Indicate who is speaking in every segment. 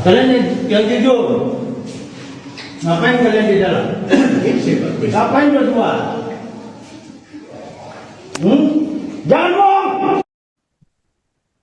Speaker 1: Kalian yang jujur, ngapain kalian di dalam? Ngapain berdua? Jangan bohong!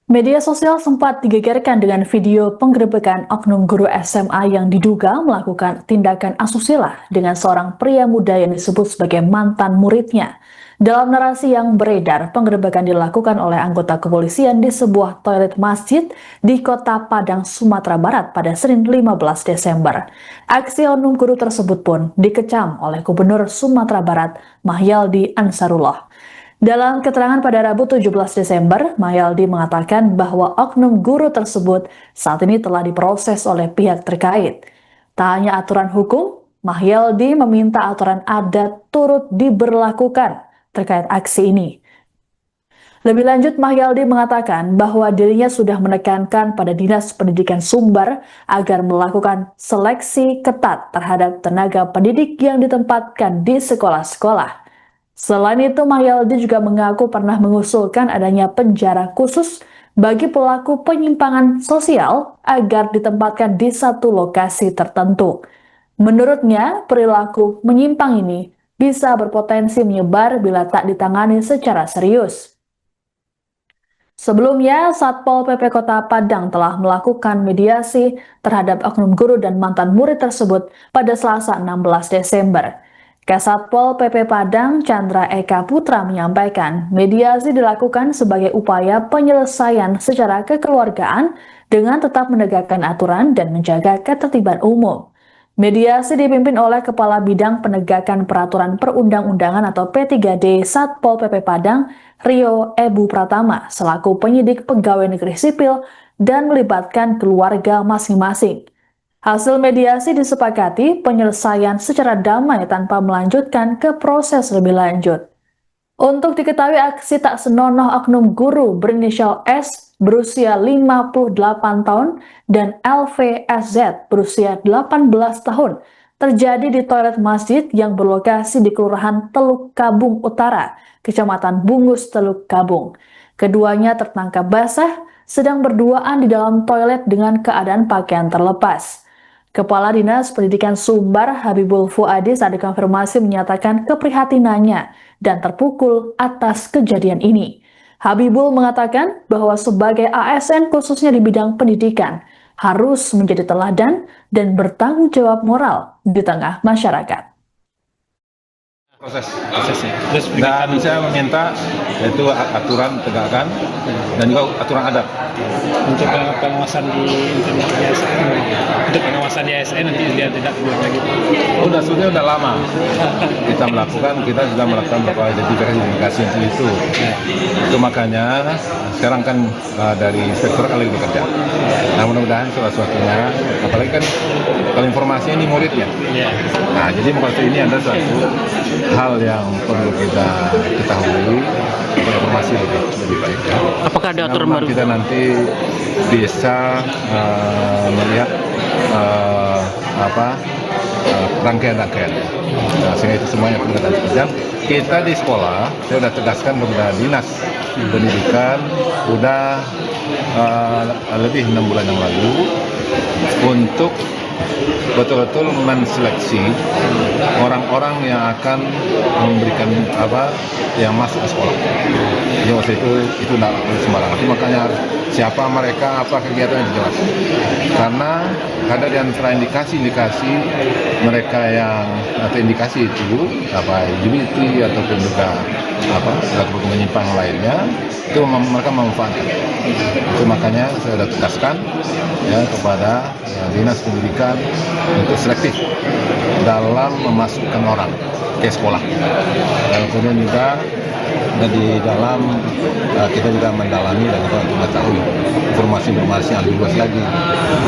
Speaker 2: Media sosial sempat digegerkan dengan video penggerebekan oknum guru SMA yang diduga melakukan tindakan asusila dengan seorang pria muda yang disebut sebagai mantan muridnya. Dalam narasi yang beredar, penggerebekan dilakukan oleh anggota kepolisian di sebuah toilet masjid di Kota Padang, Sumatera Barat pada Senin 15 Desember. Aksi oknum guru tersebut pun dikecam oleh Gubernur Sumatera Barat, Mahyaldi Ansarullah. Dalam keterangan pada Rabu 17 Desember, Mahyaldi mengatakan bahwa oknum guru tersebut saat ini telah diproses oleh pihak terkait. Tak hanya aturan hukum, Mahyaldi meminta aturan adat turut diberlakukan terkait aksi ini. Lebih lanjut, Mahyaldi mengatakan bahwa dirinya sudah menekankan pada Dinas Pendidikan Sumbar agar melakukan seleksi ketat terhadap tenaga pendidik yang ditempatkan di sekolah-sekolah. Selain itu, Mahyaldi juga mengaku pernah mengusulkan adanya penjara khusus bagi pelaku penyimpangan sosial agar ditempatkan di satu lokasi tertentu. Menurutnya, perilaku menyimpang ini bisa berpotensi menyebar bila tak ditangani secara serius. Sebelumnya, Satpol PP Kota Padang telah melakukan mediasi terhadap oknum guru dan mantan murid tersebut pada Selasa 16 Desember. Kasatpol PP Padang, Chandra Eka Putra menyampaikan, mediasi dilakukan sebagai upaya penyelesaian secara kekeluargaan dengan tetap menegakkan aturan dan menjaga ketertiban umum. Mediasi dipimpin oleh Kepala Bidang Penegakan Peraturan Perundang-undangan atau P3D Satpol PP Padang, Rio Ebu Pratama, selaku penyidik pegawai negeri sipil dan melibatkan keluarga masing-masing. Hasil mediasi disepakati penyelesaian secara damai tanpa melanjutkan ke proses lebih lanjut. Untuk diketahui, aksi tak senonoh oknum guru berinisial S berusia 58 tahun dan LVSZ berusia 18 tahun terjadi di toilet masjid yang berlokasi di Kelurahan Teluk Kabung Utara, Kecamatan Bungus, Teluk Kabung. Keduanya tertangkap basah sedang berduaan di dalam toilet dengan keadaan pakaian terlepas. Kepala Dinas Pendidikan Sumbar Habibul Fuadi saat dikonfirmasi menyatakan keprihatinannya dan terpukul atas kejadian ini. Habibul mengatakan bahwa sebagai ASN khususnya di bidang pendidikan harus menjadi teladan dan bertanggung jawab moral di tengah masyarakat.
Speaker 3: Prosesnya. Dan saya meminta yaitu aturan tegakkan dan juga aturan adat.
Speaker 4: Untuk pengawasan di ASN, untuk pengawasan di ASN nanti dia tidak keluar lagi.
Speaker 3: Sudah lama kita sudah melakukan beberapa identifikasi untuk itu. Itu makanya sekarang kan dari inspektor lagi bekerja. Nah, mudah-mudahan sesuatunya, apalagi kan kalau informasinya ini muridnya. Nah, jadi maksud ini ada suatu hal yang perlu kita ketahui, informasi lebih baik.
Speaker 4: Apakah ada aturan baru? Kita
Speaker 3: nanti bisa melihat rangkaian-rangkaian. Nah, sehingga itu semuanya peningkatan pekerjaan. Kita di sekolah, saya sudah tegaskan kepada Dinas Pendidikan, sudah lebih 6 bulan yang lalu untuk betul-betul menseleksi orang-orang yang akan memberikan yang masuk ke sekolah. Jadi waktu itu tidak sembarangan. Makanya siapa mereka, apa kegiatan yang jelas. Karena ada di antara indikasi mereka yang atau indikasi itu LGBT ataupun juga perilaku menyimpang lainnya, itu mereka memanfaatkan. Itu makanya saya sudah tegaskan kepada Dinas Pendidikan untuk selektif dalam memasukkan orang ke sekolah. Dan kemudian juga di dalam kita juga mendalami dan untuk mengetahui informasi-informasi yang lebih luas lagi.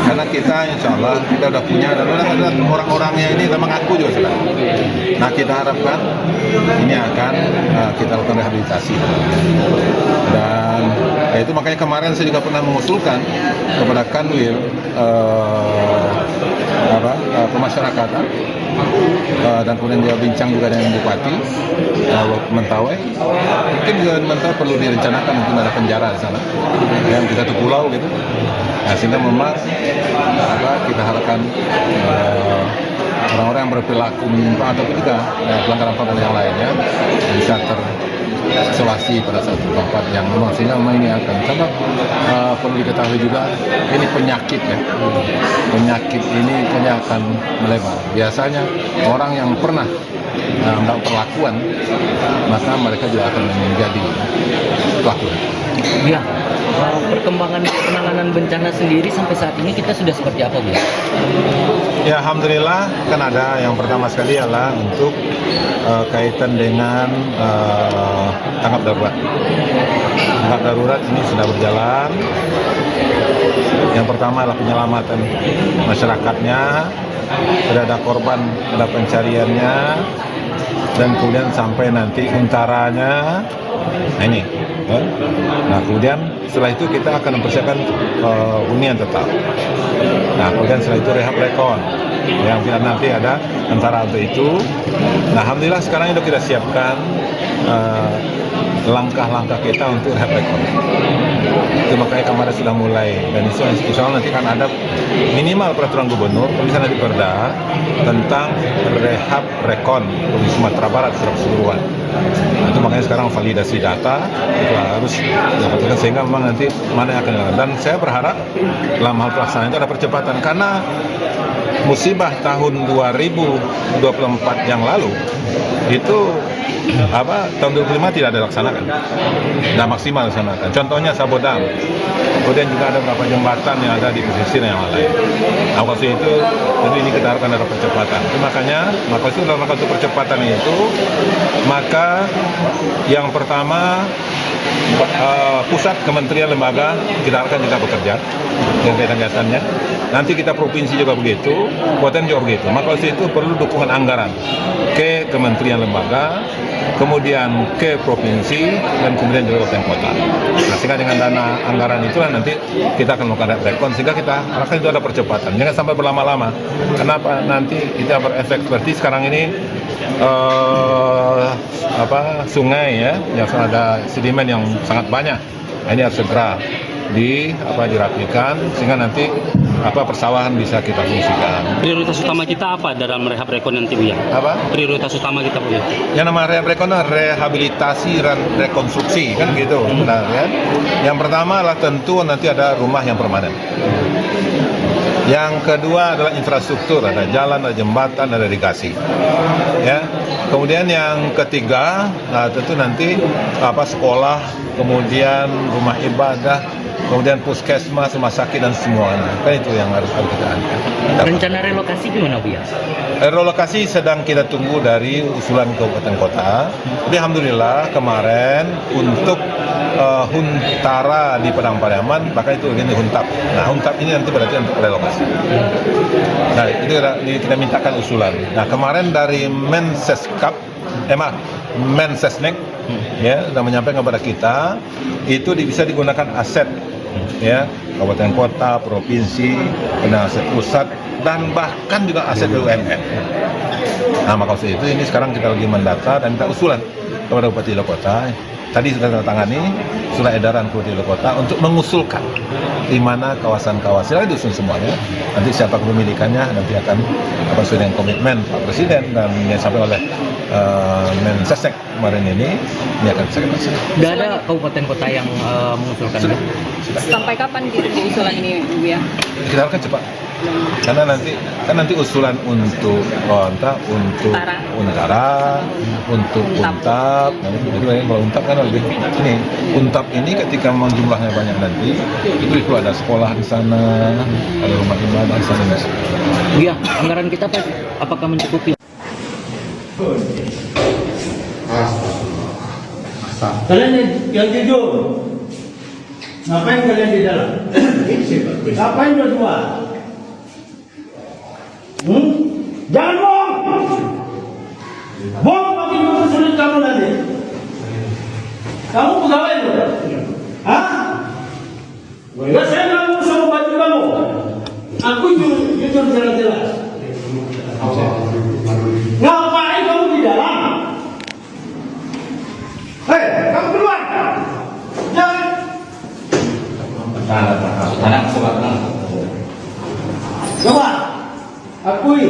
Speaker 3: Karena kita insya Allah kita sudah punya dan ada orang-orangnya ini kita mengaku juga sudah. Nah, kita harapkan ini akan kita lakukan rehabilitasi dan Ya, itu makanya kemarin saya juga pernah mengusulkan kepada Kanwil pemasyarakatan dan kemudian dia bincang juga dengan Bupati Mentawai. Mungkin juga Mentawai perlu direncanakan mungkin ada penjara di sana, yang di satu pulau gitu. Nah, sehingga memang kita harapkan orang-orang yang berperilaku menyimpang ataupun juga pelanggaran yang lainnya bisa terisolasi pada satu tempat yang memang sehingga memang ini akan sangat perlu diketahui juga ini penyakit ya. Penyakit ini kayaknya akan melebar. Biasanya orang yang pernah mendapat perlakuan maka mereka juga akan menjadi pelaku.
Speaker 5: Ya, perkembangan penanganan bencana sendiri sampai saat ini kita sudah seperti apa, Bu?
Speaker 3: Ya, alhamdulillah kan ada yang pertama sekali adalah untuk kaitan dengan tanggap darurat. Tanggap darurat ini sudah berjalan. Yang pertama adalah penyelamatan masyarakatnya, sudah ada korban, ada pencariannya, dan kemudian sampai nanti untaranya. Nah ini. Nah kemudian setelah itu kita akan mempersiapkan hunian tetap. Nah kemudian setelah itu rehab rekon yang nanti ada antara untuk itu. Nah alhamdulillah sekarang itu kita siapkan langkah-langkah kita untuk rehab rekon. Itu makanya kemarin sudah mulai, dan insya Allah nanti kan ada minimal peraturan gubernur, bisa nanti perda tentang rehab rekon di Sumatera Barat secara keseluruhan. Nah, itu makanya sekarang validasi data itu harus dapatkan sehingga memang nanti mana yang akan dilakukan. Dan saya berharap dalam hal pelaksanaan itu ada percepatan karena musibah tahun 2024 yang lalu itu tahun 2005 tidak ada laksanakan, tidak maksimal laksanakan. Contohnya Sabodam, kemudian juga ada beberapa jembatan yang ada di pesisir yang lain. Nah, waktu itu tentu ini kita harapkan ada percepatan. Itu makanya itu dalam rangka untuk percepatan itu, maka yang pertama pusat, kementerian, lembaga kita harapkan juga bekerja dengan kegiatannya. Nanti kita provinsi juga begitu, kabupaten juga begitu. Maka itu perlu dukungan anggaran ke kementerian, lembaga, kemudian ke provinsi, dan kemudian juga kabupaten kota. Nah, sehingga dengan dana anggaran itulah nanti kita akan melakukan rekon, sehingga kita harapkan itu ada percepatan. Jangan sampai berlama-lama. Kenapa? Nanti itu berefek seperti sekarang ini sungai ya, yang ada sedimen yang sangat banyak. Nah, ini harus segera dirapikan sehingga nanti persawahan bisa kita fungsikan.
Speaker 5: Prioritas utama kita apa dalam rehab rekon nanti, Bu ya? Prioritas utama kita, Bu ya?
Speaker 3: Yang nama rehab rekon rehabilitasi dan rekonstruksi kan gitu, benar kan? Yang pertama adalah tentu nanti ada rumah yang permanen. Yang kedua adalah infrastruktur, ada jalan, ada jembatan, ada irigasi. Ya. Kemudian yang ketiga, tentu nanti sekolah, kemudian rumah ibadah, kemudian puskesmas, rumah sakit dan semuanya. Kan itu yang harus kita angkat.
Speaker 5: Rencana relokasi gimana, Bu ya?
Speaker 3: Relokasi sedang kita tunggu dari usulan kabupaten kota. Jadi alhamdulillah kemarin untuk Huntara di Padang Pariaman, bahkan itu ini Huntap. Nah Huntap ini nanti berarti untuk relokasi. Nah itu kita mintakan usulan. Nah kemarin dari Mensesnek ya sudah menyampaikan kepada kita itu bisa digunakan aset ya kabupaten kota, provinsi, dan aset pusat, dan bahkan juga aset BUMN. Nah maka itu ini sekarang kita lagi mendata dan minta usulan kepada Bupati Wali Kota. Tadi sudah tangani surat edaran Bupati Wali Kota untuk mengusulkan di mana kawasan-kawasan disusun semuanya. Nanti siapa kepemilikannya nanti akan sesuai dengan komitmen Pak Presiden dan yang disampaikan oleh Mensesnek kemarin ini akan saya kasih.
Speaker 5: Sudah ada kabupaten kota yang mengusulkan?
Speaker 3: Sudah.
Speaker 6: Sampai kapan gitu usulan ini, Bu ya?
Speaker 3: Kita harapkan cepat. Karena nanti usulan untuk Untara, untuk Untap. Jadi kalau Untap kan lebih ini. Untap ini ketika memang jumlahnya banyak nanti, itu ada sekolah di sana, ada rumah ibadah di sana.
Speaker 5: Iya, anggaran kita apakah mencukupi?
Speaker 1: Kalian yang jujur, ngapain kalian di dalam? Ngapain berdua? Jangan bohong! Bohong makin mempersulit kamu nanti. Kamu pegawai loh? Hah? Enggak, saya nggak mau sama baju kamu. Aku jujur jelas-jelas. Ngapain kamu di dalam? Hei, kamu keluar. Jangan. Coba, akui.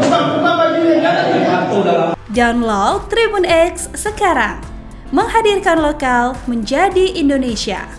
Speaker 1: Buka bajunya.
Speaker 7: Download Tribun X sekarang. Menghadirkan lokal menjadi Indonesia.